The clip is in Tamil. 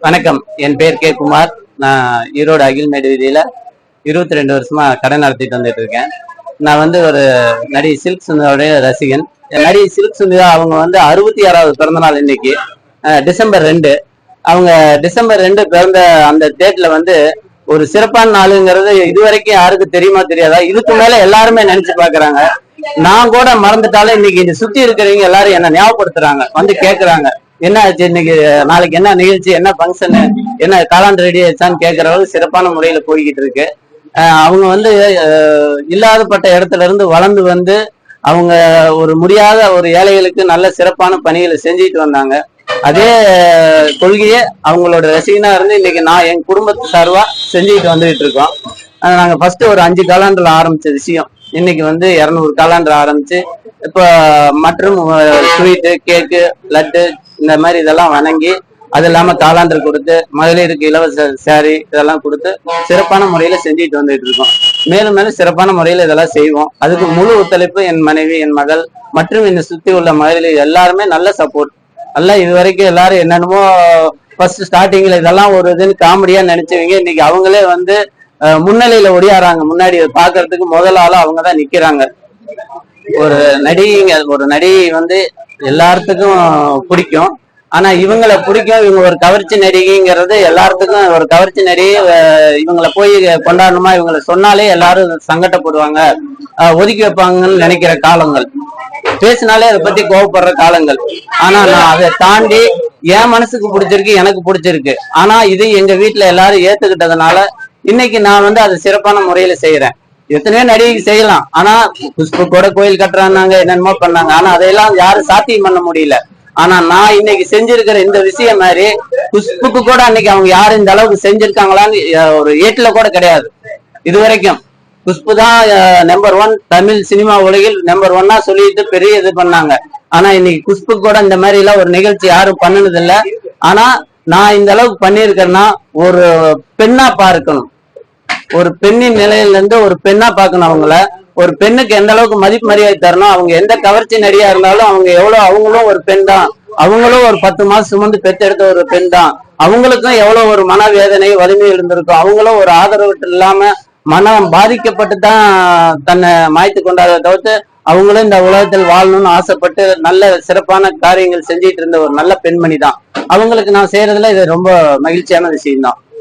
வணக்கம். என் பேர் கே குமார். நான் ஈரோடு அகில்மேடு வீதியில 22 வருஷமா கடை நடத்திட்டு வந்துட்டு இருக்கேன். நான் ஒரு நடிகை சில்க் சுந்தராவுடைய ரசிகன். நடிகை சில்க் சுந்தரா அவங்க 66வது பிறந்த நாள் இன்னைக்கு, டிசம்பர் 2. அவங்க டிசம்பர் 2 பிறந்த அந்த டேட்ல ஒரு சிறப்பான நாளுங்கிறது இதுவரைக்கும் யாருக்கு தெரியுமா தெரியாதா? இதுக்கு மேல எல்லாருமே நினைச்சு பாக்குறாங்க. நான் கூட மறந்துட்டாலும் இன்னைக்கு இந்த சுத்தி இருக்கிறவங்க எல்லாரும் என்ன ஞாபகப்படுத்துறாங்க, கேக்குறாங்க என்ன ஆச்சு இன்னைக்கு, நாளைக்கு என்ன நிகழ்ச்சி, என்ன ஃபங்க்ஷனு, என்ன காலாண்டு ரெடி ஆயிடுச்சான்னு கேட்கற அளவுக்கு சிறப்பான முறையில போய்கிட்டு இருக்கு. அவங்க இல்லாதப்பட்ட இடத்துல இருந்து வளர்ந்து அவங்க ஒரு முடியாத ஒரு ஏழைகளுக்கு நல்ல சிறப்பான பணிகளை செஞ்சுட்டு வந்தாங்க. அதே கொள்கையை அவங்களோட ரசிகனா இருந்து இன்னைக்கு நான் என் குடும்பத்து சார்பா செஞ்சுக்கிட்டு வந்துகிட்டு இருக்கோம். நாங்க ஃபர்ஸ்ட் ஒரு 5 காலாண்டுல ஆரம்பிச்ச விஷயம் இன்னைக்கு 200 காலாண்டு ஆரம்பிச்சு இப்போ மற்றும் ஸ்வீட்டு, கேக்கு, லட்டு இந்த மாதிரி இதெல்லாம் வணங்கி, அது இல்லாம காலாண்டர் கொடுத்து மகளிருக்கு இலவச சாரி இதெல்லாம் கொடுத்து சிறப்பான முறையில செஞ்சுட்டு வந்துட்டு இருக்கோம். மேலும் மேலும் சிறப்பான முறையில இதெல்லாம் செய்வோம். அதுக்கு முழு ஒத்துழைப்பு என் மனைவி, என் மகள் மற்றும் இந்த சுத்தி உள்ள மகளிர் எல்லாருமே நல்ல சப்போர்ட். நல்லா இது வரைக்கும் எல்லாரும் என்னென்னமோ ஃபர்ஸ்ட் ஸ்டார்டிங்ல இதெல்லாம் ஒரு இதுன்னு காமெடியா நினைச்சவங்க இன்னைக்கு அவங்களே முன்னிலையில ஒடியாறாங்க. முன்னாடி பாக்குறதுக்கு முதல் ஆளா அவங்கதான் நிக்கிறாங்க. ஒரு நடிகை எல்லாத்துக்கும் பிடிக்கும். ஆனா இவங்களை பிடிக்கும், இவங்க ஒரு கவர்ச்சி நடிகைங்கிறது எல்லாத்துக்கும் ஒரு கவர்ச்சி நடிகை. இவங்களை போய் கொண்டாடணுமா, இவங்களை சொன்னாலே எல்லாரும் சங்கடப்படுவாங்க, ஒதுக்கி வைப்பாங்கன்னு நினைக்கிற காலங்கள், பேசினாலே அதை பத்தி கோவப்படுற காலங்கள். ஆனா நான் அதை தாண்டி என் மனசுக்கு பிடிச்சிருக்கு, எனக்கு பிடிச்சிருக்கு. ஆனா இது எங்க வீட்டுல எல்லாரும் ஏத்துக்கிட்டதுனால இன்னைக்கு நான் அதை சிறப்பான முறையில செய்யறேன். எத்தனையோ நடிகை செய்யலாம், ஆனா குஷ்பு கூட கோயில் கட்டுறாங்க, என்னென்னமோ பண்ணாங்க. ஆனா அதையெல்லாம் யாரும் சாத்தியம் பண்ண முடியல. ஆனா நான் இன்னைக்கு செஞ்சிருக்கிற இந்த விஷயம் மாதிரி குஷ்புக்கு கூட அன்னைக்கு அவங்க யாரும் இந்த அளவுக்கு செஞ்சிருக்காங்களான்னு ஒரு ஏட்டுல கூட கிடையாது இது வரைக்கும். குஷ்பு தான் நம்பர் 1 தமிழ் சினிமா உலகில் நம்பர் 1 சொல்லிட்டு பெரிய இது பண்ணாங்க. ஆனா இன்னைக்கு குஷ்பு கூட இந்த மாதிரி எல்லாம் ஒரு நிகழ்ச்சி யாரும் பண்ணினது இல்லை. ஆனா நான் இந்த அளவுக்கு பண்ணியிருக்கேன்னா ஒரு பெண்ணா பார்க்கணும், ஒரு பெண்ணின் நிலையில இருந்து ஒரு பெண்ணா பார்க்கணும். ஒரு பெண்ணுக்கு எந்த அளவுக்கு மதிப்பு மரியாதை தரணும். அவங்க எந்த கவர்ச்சி நடிகா இருந்தாலும் அவங்களும் ஒரு பெண் தான். அவங்களும் ஒரு 10 மாசம் சுமந்து பெற்றெடுத்த ஒரு பெண் தான். அவங்களுக்கும் எவ்வளவு ஒரு மனவேதனை வலிமை இருந்திருக்கும். அவங்களும் ஒரு ஆதரவு இல்லாம மனம் பாதிக்கப்பட்டு தான் தன்னை மாய்த்து கொண்டாத தவிர்த்து அவங்களும் இந்த உலகத்தில் வாழணும்னு ஆசைப்பட்டு நல்ல சிறப்பான காரியங்கள் செஞ்சிட்டு இருந்த ஒரு நல்ல பெண்மணி தான். அவங்களுக்கு நான் செய்யறதுல இது ரொம்ப மகிழ்ச்சியான விஷயம் தான்.